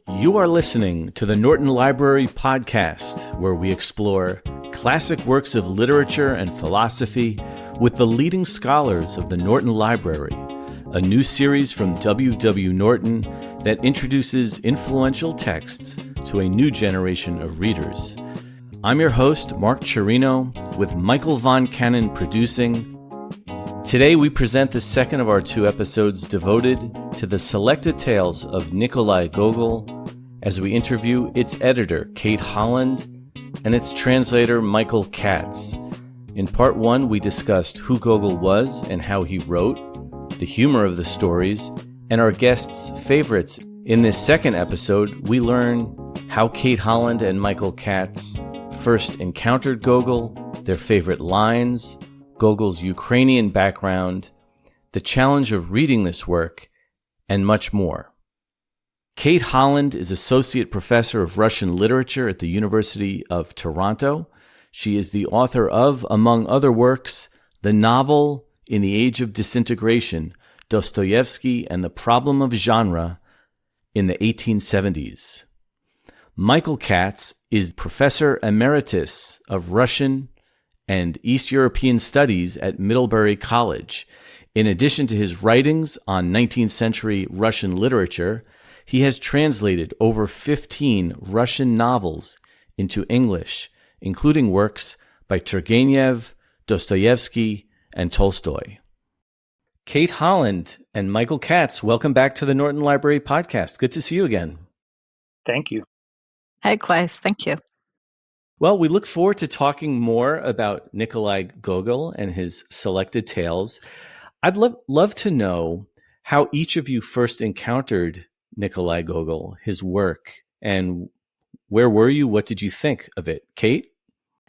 You are listening to the Norton Library podcast, where we explore classic works of literature and philosophy with the leading scholars of the Norton Library, a new series from W. Norton that introduces influential texts to a new generation of readers. I'm your host, Mark Chirino, with Michael Von Cannon producing. Today we present the second of our two episodes devoted to the selected tales of Nikolai Gogol, as we interview its editor, Kate Holland, and its translator, Michael Katz. In part one, we discussed who Gogol was and how he wrote, the humor of the stories, and our guests' favorites. In this second episode, we learn how Kate Holland and Michael Katz first encountered Gogol, their favorite lines, Gogol's Ukrainian background, the challenge of reading this work, and much more. Kate Holland is Associate Professor of Russian Literature at the University of Toronto. She is the author of, among other works, the novel In the Age of Disintegration, Dostoevsky and the Problem of Genre in the 1870s. Michael Katz is Professor Emeritus of Russian and East European Studies at Middlebury College. In addition to his writings on 19th century Russian literature, he has translated over 15 Russian novels into English, including works by Turgenev, Dostoevsky, and Tolstoy. Kate Holland and Michael Katz, welcome back to the Norton Library podcast. Good to see you again. Thank you. Likewise, thank you. Well, we look forward to talking more about Nikolai Gogol and his selected tales. I'd love to know how each of you first encountered Nikolai Gogol, his work, and where were you? What did you think of it? Kate?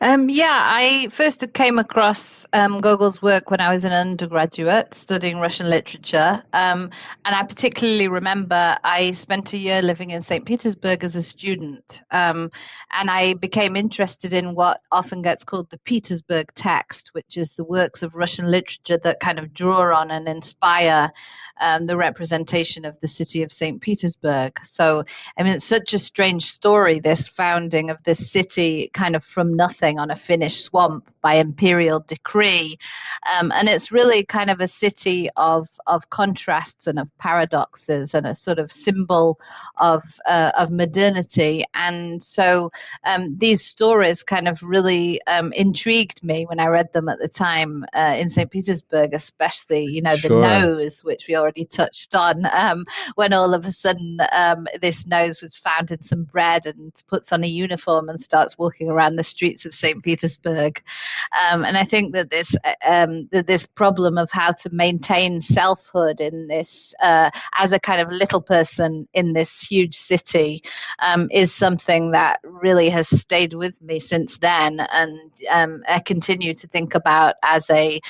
I first came across Gogol's work when I was an undergraduate studying Russian literature. And I particularly remember I spent a year living in St. Petersburg as a student. And I became interested in what often gets called the Petersburg text, which is the works of Russian literature that kind of draw on and inspire the representation of the city of St. Petersburg. So, I mean, it's such a strange story, this founding of this city kind of from nothing on a Finnish swamp by imperial decree. And it's really kind of a city of contrasts and of paradoxes and a sort of symbol of modernity. And so these stories kind of really intrigued me when I read them at the time in St. Petersburg, especially, Sure. The nose, which we already touched on, when all of a sudden this nose was found in some bread and puts on a uniform and starts walking around the streets of St. Petersburg. And I think that this problem of how to maintain selfhood in this, as a kind of little person in this huge city, is something that really has stayed with me since then, and I continue to think about as a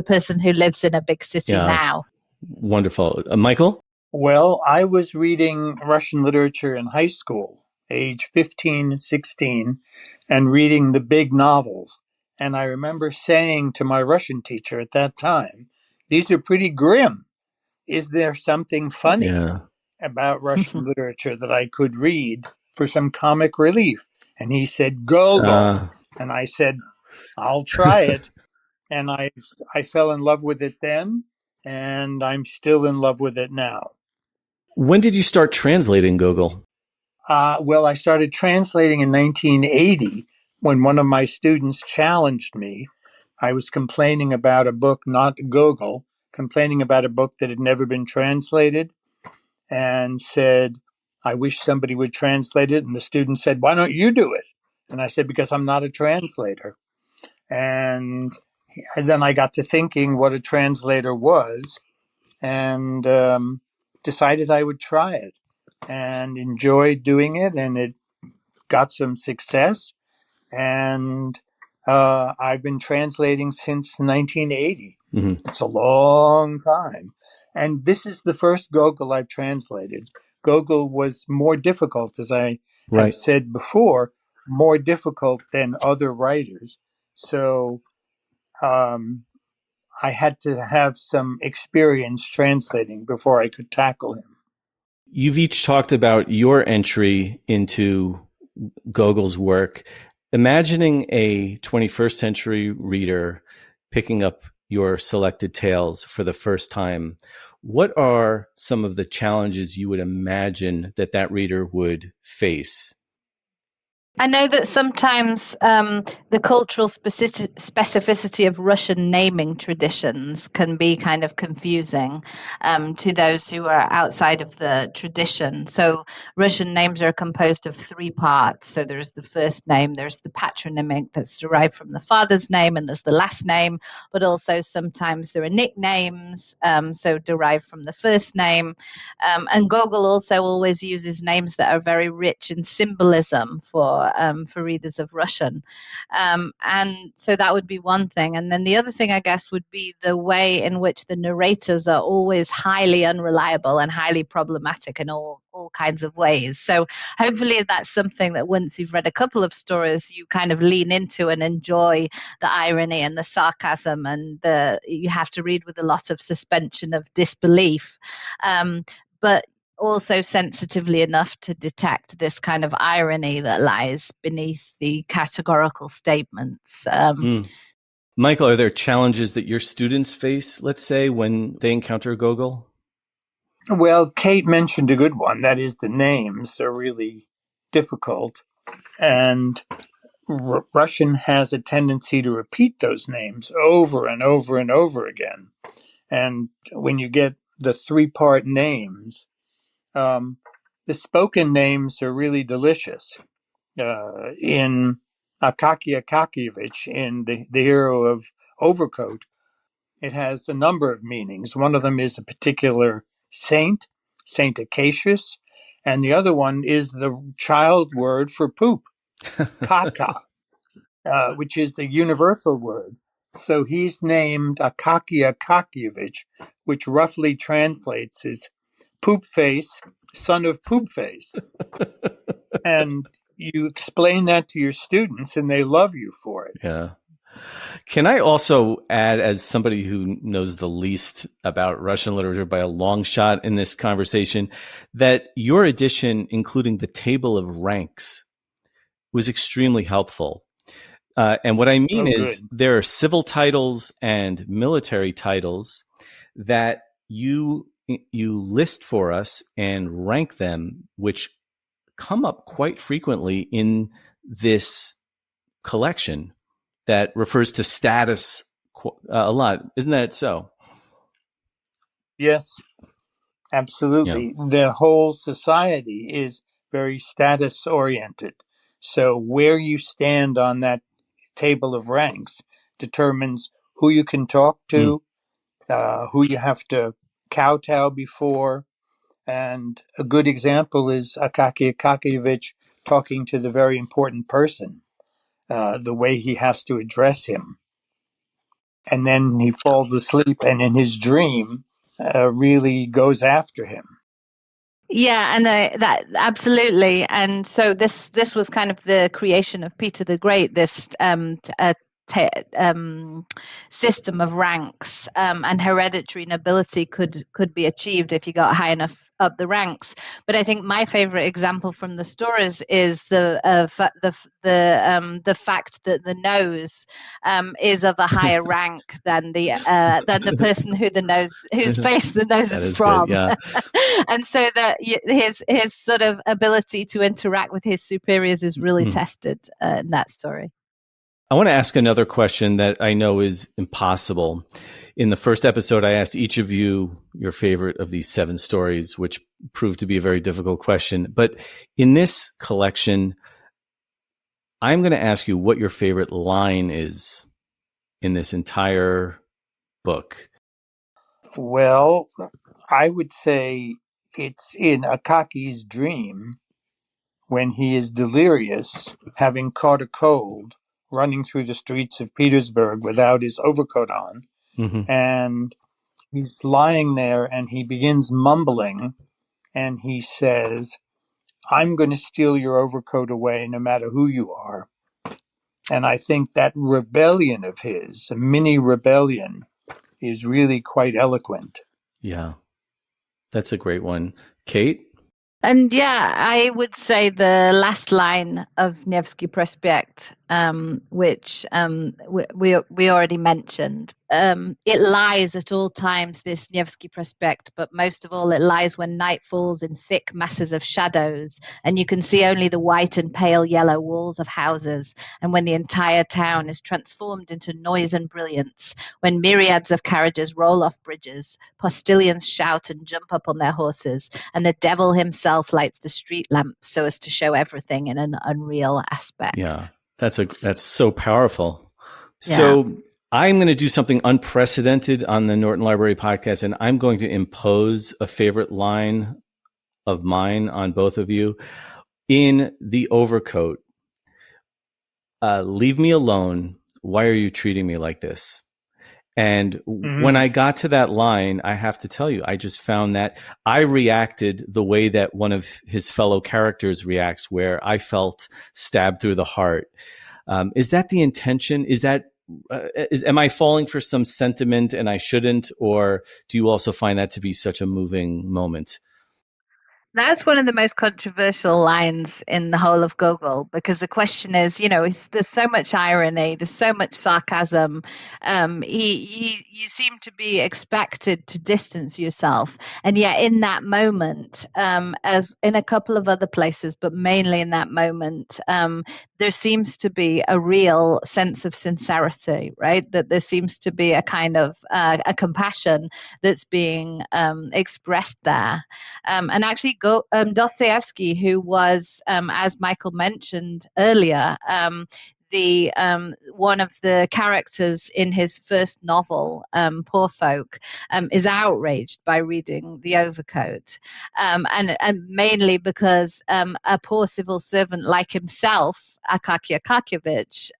person who lives in a big city now. Wonderful. Michael? Well, I was reading Russian literature in high school, age 15 and 16, and reading the big novels. And I remember saying to my Russian teacher at that time, these are pretty grim. Is there something funny about Russian literature that I could read for some comic relief? And he said, Gogol. And I said, I'll try it. And I fell in love with it then, and I'm still in love with it now. When did you start translating Gogol? Well, I started translating in 1980 when one of my students challenged me. I was complaining about a book, not Gogol, complaining about a book that had never been translated, and said, I wish somebody would translate it. And the student said, why don't you do it? And I said, because I'm not a translator. And then I got to thinking what a translator was, and decided I would try it, and enjoyed doing it, and it got some success. And I've been translating since 1980. Mm-hmm. It's a long time. And this is the first Gogol I've translated. Gogol was more difficult, as I have said before, more difficult than other writers. So I had to have some experience translating before I could tackle him. You've each talked about your entry into Gogol's work. Imagining a 21st century reader picking up your selected tales for the first time, what are some of the challenges you would imagine that reader would face? I know that sometimes the cultural specificity of Russian naming traditions can be kind of confusing to those who are outside of the tradition. So Russian names are composed of three parts. So there's the first name, there's the patronymic that's derived from the father's name, and there's the last name, but also sometimes there are nicknames, so derived from the first name. And Gogol also always uses names that are very rich in symbolism for readers of Russian. And so that would be one thing. And then the other thing, I guess, would be the way in which the narrators are always highly unreliable and highly problematic in all kinds of ways. So hopefully that's something that once you've read a couple of stories, you kind of lean into and enjoy the irony and the sarcasm, and you have to read with a lot of suspension of disbelief. But also sensitively enough to detect this kind of irony that lies beneath the categorical statements. Michael, are there challenges that your students face, let's say, when they encounter Gogol? Well, Kate mentioned a good one. That is, the names are really difficult. And Russian has a tendency to repeat those names over and over and over again. And when you get the three-part names, the spoken names are really delicious. In Akaky Akakievich, in the hero of Overcoat, it has a number of meanings. One of them is a particular saint, Saint Acacius, and the other one is the child word for poop, kaka, which is a universal word. So he's named Akaky Akakievich, which roughly translates as poop face, son of poop face. And you explain that to your students and they love you for it. Yeah. Can I also add, as somebody who knows the least about Russian literature by a long shot in this conversation, that your edition, including the table of ranks, was extremely helpful. And what I mean is there are civil titles and military titles that you list for us and rank them, which come up quite frequently in this collection that refers to status a lot. Isn't that so? Yes, absolutely. Yeah. The whole society is very status oriented. So where you stand on that table of ranks determines who you can talk to, who you have to kowtow before. And a good example is Akaky Akakievich talking to the very important person, the way he has to address him. And then he falls asleep and in his dream really goes after him. Yeah, and that absolutely. And so this was kind of the creation of Peter the Great, this system of ranks, and hereditary nobility could be achieved if you got high enough up the ranks. But I think my favorite example from the stories is the fact that the nose is of a higher rank than the person whose face the nose is from. Good, yeah. And so that his sort of ability to interact with his superiors is really tested in that story. I want to ask another question that I know is impossible. In the first episode, I asked each of you your favorite of these 7 stories, which proved to be a very difficult question. But in this collection, I'm going to ask you what your favorite line is in this entire book. Well, I would say it's in Akaki's dream when he is delirious, having caught a cold, running through the streets of Petersburg without his overcoat on. Mm-hmm. And he's lying there and he begins mumbling and he says, "I'm going to steal your overcoat away no matter who you are." And I think that rebellion of his, a mini rebellion, is really quite eloquent. Yeah, that's a great one. Kate? And yeah, I would say the last line of Nevsky Prospect, which we already mentioned. It lies at all times, this Nevsky Prospect, but most of all, it lies when night falls in thick masses of shadows, and you can see only the white and pale yellow walls of houses, and when the entire town is transformed into noise and brilliance, when myriads of carriages roll off bridges, postilions shout and jump up on their horses, and the devil himself lights the street lamps so as to show everything in an unreal aspect. Yeah, that's so powerful. So I'm going to do something unprecedented on the Norton Library podcast, and I'm going to impose a favorite line of mine on both of you. In The Overcoat, leave me alone. Why are you treating me like this? And when I got to that line, I have to tell you, I just found that I reacted the way that one of his fellow characters reacts, where I felt stabbed through the heart. Is that the intention? Is that am I falling for some sentiment and I shouldn't, or do you also find that to be such a moving moment? That's one of the most controversial lines in the whole of Gogol, because the question is, there's so much irony, there's so much sarcasm. You seem to be expected to distance yourself, and yet in that moment, as in a couple of other places, but mainly in that moment, there seems to be a real sense of sincerity, right? That there seems to be a kind of a compassion that's being expressed there, and actually. Dostoevsky, who was, as Michael mentioned earlier, the one of the characters in his first novel, Poor Folk, is outraged by reading The Overcoat, and mainly because a poor civil servant like himself, Akaky Akakievich,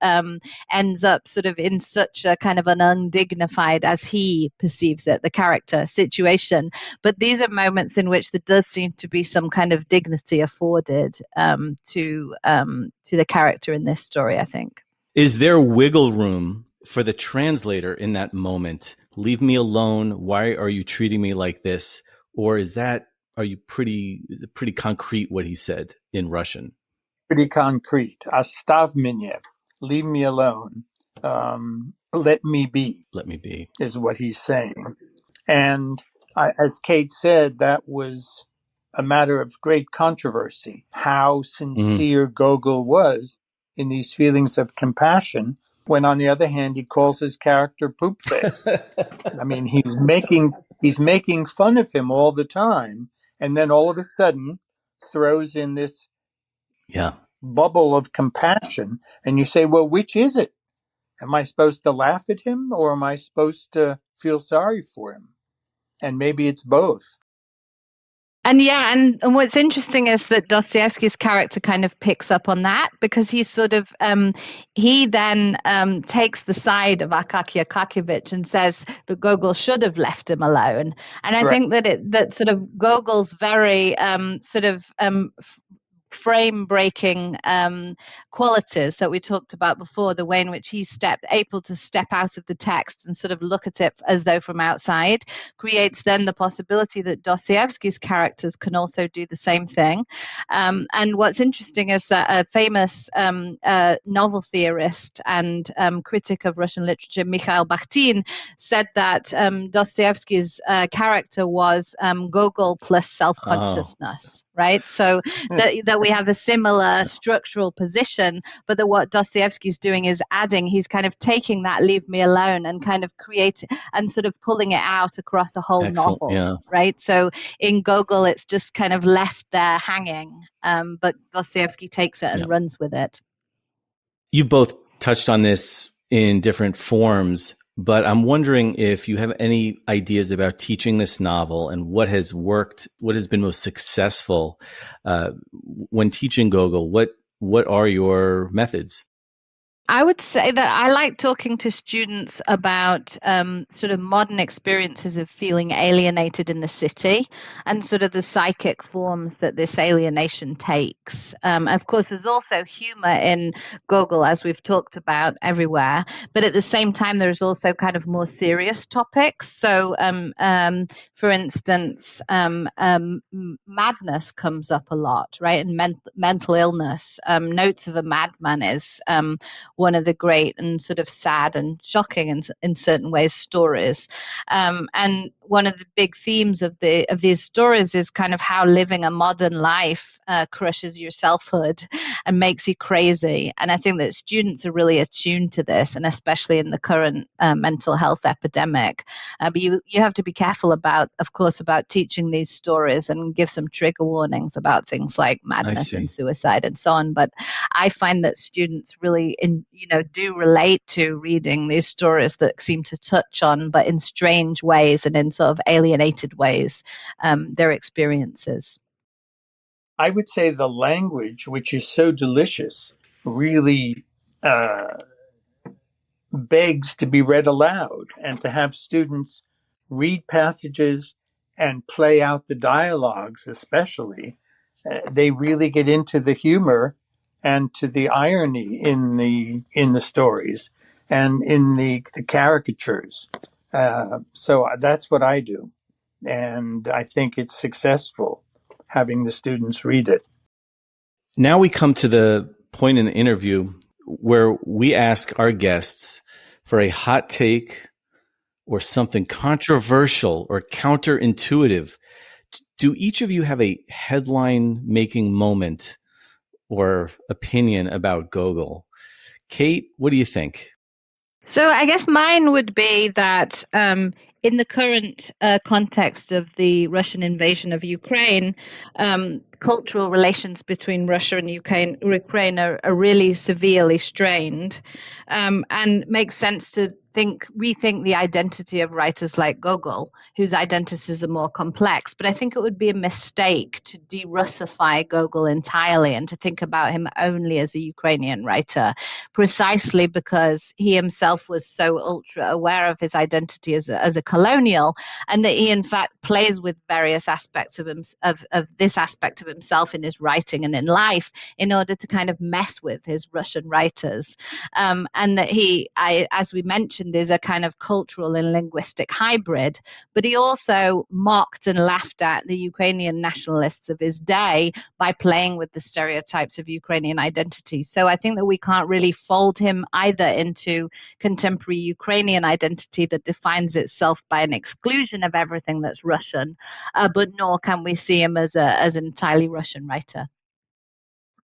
ends up sort of in such a kind of an undignified, as he perceives it, the character situation. But these are moments in which there does seem to be some kind of dignity afforded to the character in this story, I think. Is there wiggle room for the translator in that moment? Leave me alone. Why are you treating me like this? Or are you pretty concrete what he said in Russian? Pretty concrete. Ostav меня. Leave me alone. Let me be. Let me be. Is what he's saying. And as Kate said, that was a matter of great controversy, how sincere Gogol was in these feelings of compassion, when on the other hand, he calls his character poop face. I mean, he's making fun of him all the time. And then all of a sudden throws in this bubble of compassion. And you say, well, which is it? Am I supposed to laugh at him, or am I supposed to feel sorry for him? And maybe it's both. And yeah, and what's interesting is that Dostoevsky's character kind of picks up on that, because he sort of he then takes the side of Akaky Akakievich and says that Gogol should have left him alone. And I think that that sort of Gogol's very frame-breaking qualities that we talked about before, the way in which he's able to step out of the text and sort of look at it as though from outside, creates then the possibility that Dostoevsky's characters can also do the same thing. And what's interesting is that a famous novel theorist and critic of Russian literature, Mikhail Bakhtin, said that Dostoevsky's character was Gogol plus self-consciousness, right? So that we have a similar structural position, but that what Dostoevsky's doing is he's kind of taking that leave me alone and kind of creating and sort of pulling it out across a whole novel, right? So in Gogol, it's just kind of left there hanging, but Dostoevsky takes it and runs with it. You both touched on this in different forms, but I'm wondering if you have any ideas about teaching this novel and what has worked, what has been most successful when teaching Gogol. What are your methods? I would say that I like talking to students about sort of modern experiences of feeling alienated in the city and sort of the psychic forms that this alienation takes. Of course, there's also humor in Gogol, as we've talked about everywhere, but at the same time, there's also kind of more serious topics. So, for instance, madness comes up a lot, right? And mental illness. Notes of a Madman is one of the great and sort of sad and shocking in certain ways stories. And one of the big themes of these stories is kind of how living a modern life crushes your selfhood and makes you crazy. And I think that students are really attuned to this, and especially in the current mental health epidemic. But you have to be careful about, of course, about teaching these stories and give some trigger warnings about things like madness and suicide and so on. But I find that students really do relate to reading these stories that seem to touch on, but in strange ways and in sort of alienated ways, their experiences. I would say the language, which is so delicious, really begs to be read aloud, and to have students read passages and play out the dialogues, especially. They really get into the humor and to the irony in the stories and in the caricatures. So that's what I do, and I think it's successful having the students read it. Now we come to the point in the interview where we ask our guests for a hot take or something controversial or counterintuitive. Do each of you have a headline-making moment or opinion about Gogol? Kate, what do you think? So I guess mine would be that in the current context of the Russian invasion of Ukraine, cultural relations between Russia and Ukraine are really severely strained, and makes sense to rethink the identity of writers like Gogol, whose identities are more complex. But I think it would be a mistake to de-Russify Gogol entirely and to think about him only as a Ukrainian writer, precisely because he himself was so ultra aware of his identity as a colonial, and that he in fact plays with various aspects of this aspect of himself in his writing and in life in order to kind of mess with his Russian writers, and that as we mentioned, is a kind of cultural and linguistic hybrid. But he also mocked and laughed at the Ukrainian nationalists of his day by playing with the stereotypes of Ukrainian identity. So I think that we can't really fold him either into contemporary Ukrainian identity that defines itself by an exclusion of everything that's Russian, but nor can we see him as an entirely Russian writer.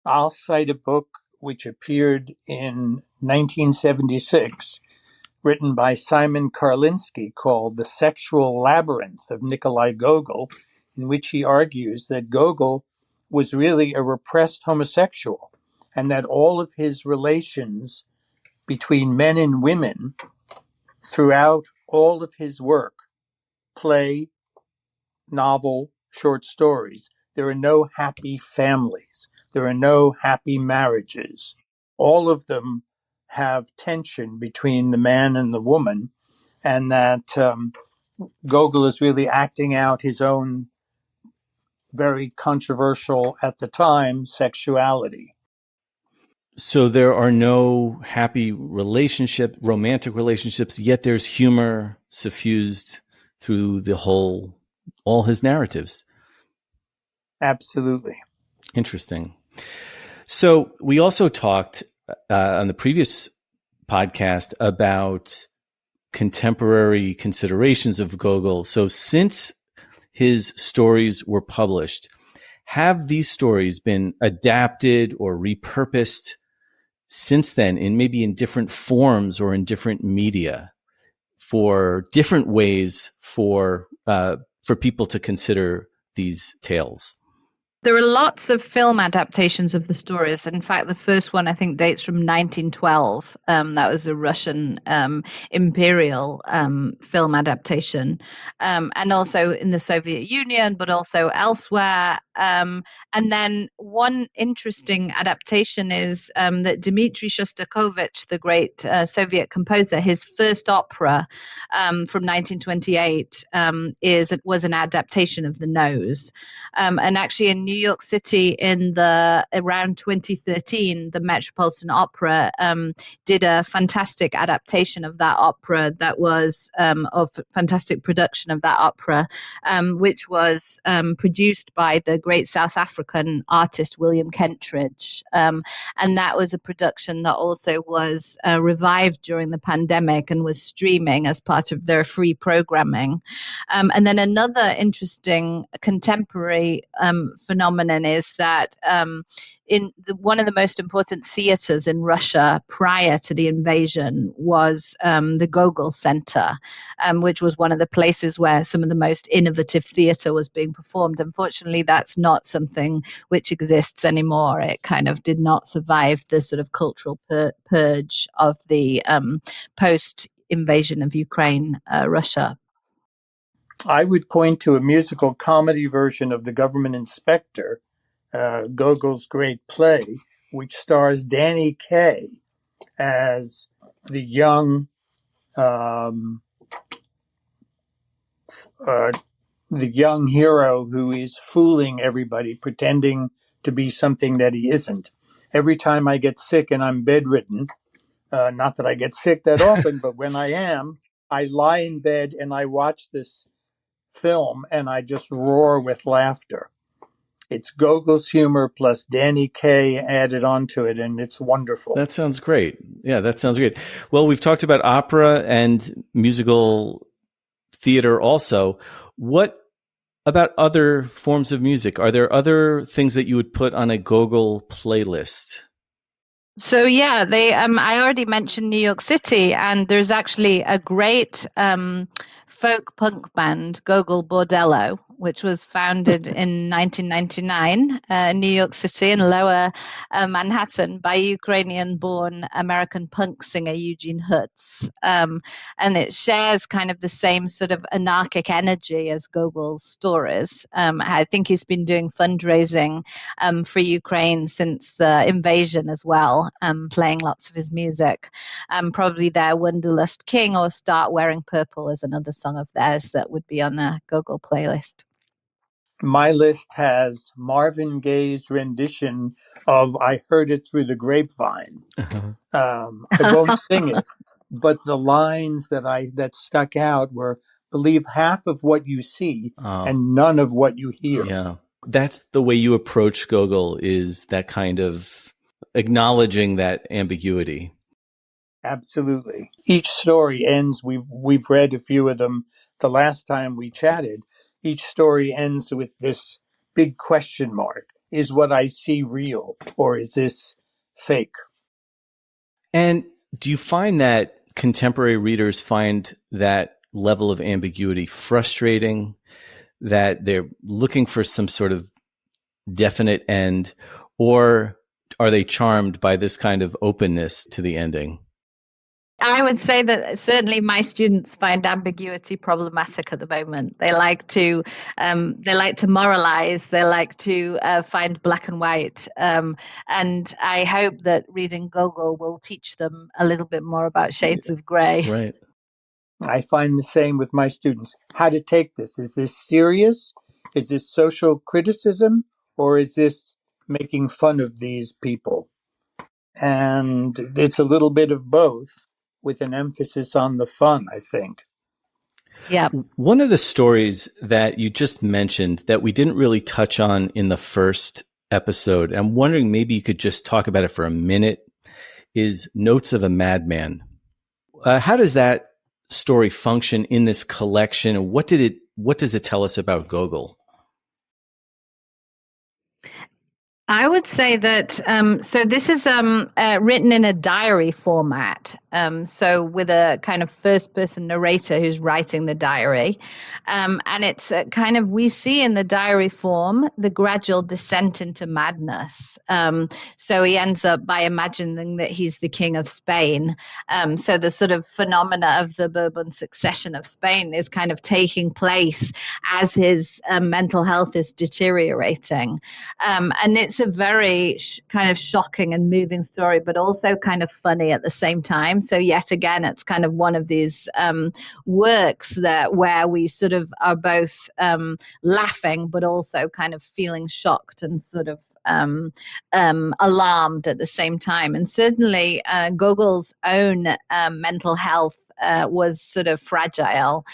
I'll cite a book which appeared in 1976, written by Simon Karlinski, called The Sexual Labyrinth of Nikolai Gogol, in which he argues that Gogol was really a repressed homosexual, and that all of his relations between men and women throughout all of his work, play, novel, short stories, there are no happy families. There are no happy marriages. All of them have tension between the man and the woman, and that Gogol is really acting out his own very controversial at the time sexuality. So there are no happy romantic relationships, yet there's humor suffused through all his narratives. Absolutely. Interesting. So we also talked on the previous podcast about contemporary considerations of Gogol. So since his stories were published, have these stories been adapted or repurposed since then maybe in different forms or in different media for different ways for people to consider these tales? There are lots of film adaptations of the stories. In fact, the first one I think dates from 1912. That was a Russian imperial film adaptation, and also in the Soviet Union, but also elsewhere. And then one interesting adaptation is that Dmitri Shostakovich, the great Soviet composer, his first opera from 1928 was an adaptation of The Nose. And actually in New York City around 2013, the Metropolitan Opera did a fantastic adaptation of that opera fantastic production of that opera, which was produced by the great South African artist William Kentridge. And that was a production that also was revived during the pandemic and was streaming as part of their free programming. And then another interesting contemporary phenomenon is that one of the most important theaters in Russia prior to the invasion was the Gogol Center, which was one of the places where some of the most innovative theater was being performed. Unfortunately, that's not something which exists anymore. It kind of did not survive the sort of cultural purge of the post-invasion of Ukraine, Russia. I would point to a musical comedy version of The Government Inspector, Gogol's great play, which stars Danny Kaye as the young hero who is fooling everybody, pretending to be something that he isn't. Every time I get sick and I'm bedridden, not that I get sick that often, but when I am, I lie in bed and I watch this film and I just roar with laughter. It's Gogol's humor plus Danny Kaye added onto it, and it's wonderful. That sounds great. Yeah, that sounds great. Well, we've talked about opera and musical theater also. What about other forms of music? Are there other things that you would put on a Gogol playlist? So yeah, I already mentioned New York City, and there's actually a great folk punk band, Gogol Bordello, which was founded in 1999 in New York City in Lower Manhattan by Ukrainian-born American punk singer Eugene Hutz. And it shares kind of the same sort of anarchic energy as Gogol's stories. I think he's been doing fundraising for Ukraine since the invasion as well, playing lots of his music. Probably their Wonderlust King or Start Wearing Purple is another song of theirs that would be on a Gogol playlist. My list has Marvin Gaye's rendition of I Heard It Through the Grapevine. I won't sing it, but the lines that stuck out were, believe half of what you see and none of what you hear. Yeah, that's the way you approach Gogol, is that kind of acknowledging that ambiguity. Absolutely. Each story ends, we've read a few of them the last time we chatted. Each story ends with this big question mark. Is what I see real, or is this fake? And do you find that contemporary readers find that level of ambiguity frustrating, that they're looking for some sort of definite end, or are they charmed by this kind of openness to the ending? I would say that certainly my students find ambiguity problematic at the moment. They like to moralize. They like to find black and white. And I hope that reading Gogol will teach them a little bit more about shades of gray. Right. I find the same with my students. How to take this? Is this serious? Is this social criticism? Or is this making fun of these people? And it's a little bit of both, with an emphasis on the fun, I think. Yeah. One of the stories that you just mentioned that we didn't really touch on in the first episode, I'm wondering maybe you could just talk about it for a minute, is Notes of a Madman. How does that story function in this collection? What does it tell us about Gogol? I would say that so this is written in a diary format. So with a kind of first person narrator who's writing the diary. And it's kind of, we see in the diary form the gradual descent into madness. So he ends up by imagining that he's the king of Spain. So the sort of phenomena of the Bourbon succession of Spain is kind of taking place as his mental health is deteriorating. And it's a very kind of shocking and moving story, but also kind of funny at the same time. So yet again, it's kind of one of these works that where we sort of are both laughing, but also kind of feeling shocked and sort of alarmed at the same time. And certainly Gogol's own mental health was sort of fragile.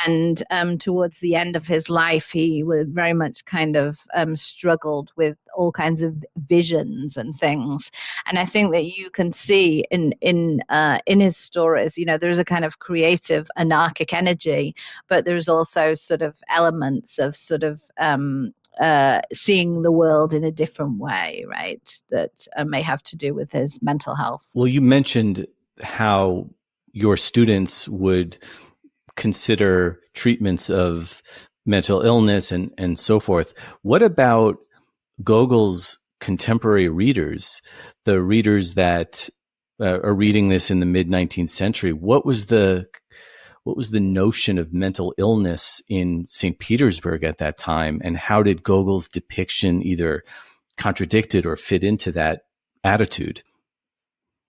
And towards the end of his life, he was very much kind of struggled with all kinds of visions and things. And I think that you can see in his stories, you know, there's a kind of creative anarchic energy, but there's also sort of elements of sort of seeing the world in a different way, right? That may have to do with his mental health. Well, you mentioned how your students would consider treatments of mental illness and so forth. What about Gogol's contemporary readers, the readers that are reading this in the mid-19th century? What was the notion of mental illness in St. Petersburg at that time, and how did Gogol's depiction either contradict it or fit into that attitude?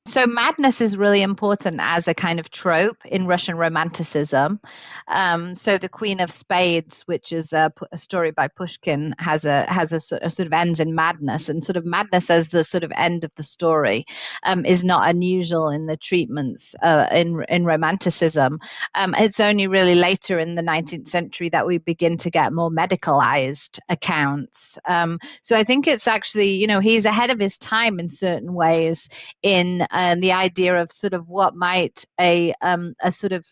So madness is really important as a kind of trope in Russian Romanticism. So the Queen of Spades, which is a story by Pushkin, has a sort of ends in madness, and sort of madness as the sort of end of the story is not unusual in the treatments in Romanticism. It's only really later in the 19th century that we begin to get more medicalized accounts. So I think it's actually, you know, he's ahead of his time in certain ways in the idea of sort of what might a sort of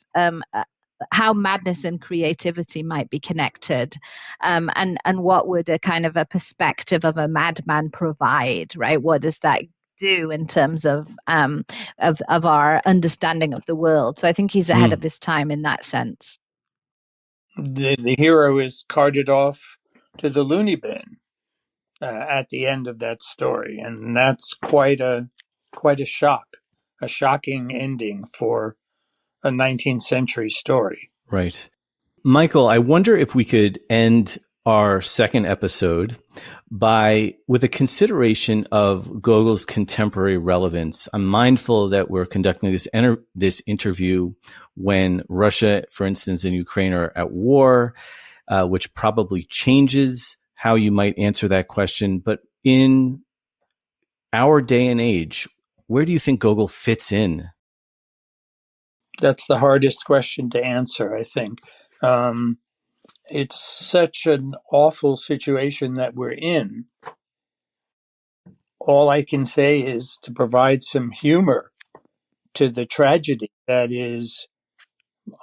how madness and creativity might be connected, and what would a kind of a perspective of a madman provide, right? What does that do in terms of our understanding of the world? So I think he's ahead of his time in that sense. The hero is carted off to the loony bin at the end of that story, and that's quite a shock, a shocking ending for a 19th century story. Right. Michael, I wonder if we could end our second episode with a consideration of Gogol's contemporary relevance. I'm mindful that we're conducting this interview when Russia, for instance, and Ukraine are at war, which probably changes how you might answer that question. But in our day and age, where do you think Gogol fits in? That's the hardest question to answer, I think. It's such an awful situation that we're in. All I can say is to provide some humor to the tragedy that is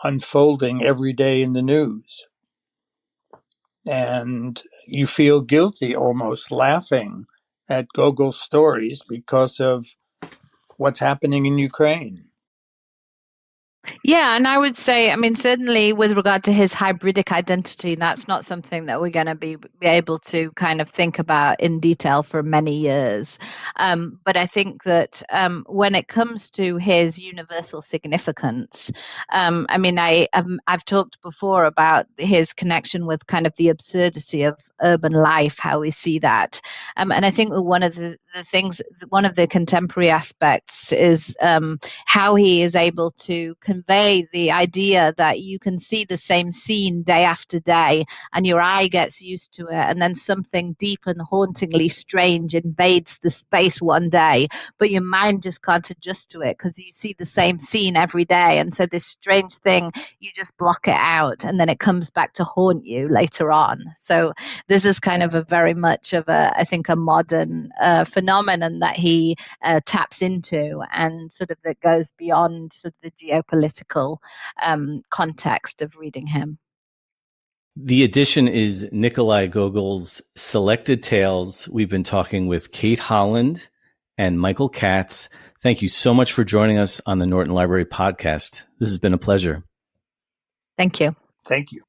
unfolding every day in the news. And you feel guilty almost laughing at Gogol's stories because of what's happening in Ukraine. Yeah, and I would say, I mean, certainly with regard to his hybridic identity, that's not something that we're going to be able to kind of think about in detail for many years. But I think that when it comes to his universal significance, I mean, I've talked before about his connection with kind of the absurdity of urban life, how we see that. And I think that one of the contemporary aspects is how he is able to convey the idea that you can see the same scene day after day and your eye gets used to it, and then something deep and hauntingly strange invades the space one day, but your mind just can't adjust to it because you see the same scene every day, and so this strange thing, you just block it out and then it comes back to haunt you later on. So this is kind of a very much of I think a modern phenomenon that he taps into, and sort of that goes beyond sort of the geopolitical context of reading him. The edition is Nikolai Gogol's Selected Tales. We've been talking with Kate Holland and Michael Katz. Thank you so much for joining us on the Norton Library podcast. This has been a pleasure. Thank you. Thank you.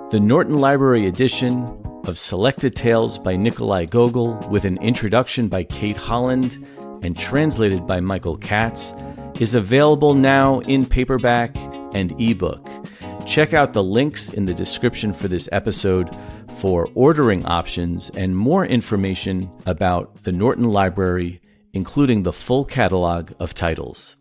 The Norton Library edition of Selected Tales by Nikolai Gogol, with an introduction by Kate Holland and translated by Michael Katz, is available now in paperback and ebook. Check out the links in the description for this episode for ordering options and more information about the Norton Library, including the full catalog of titles.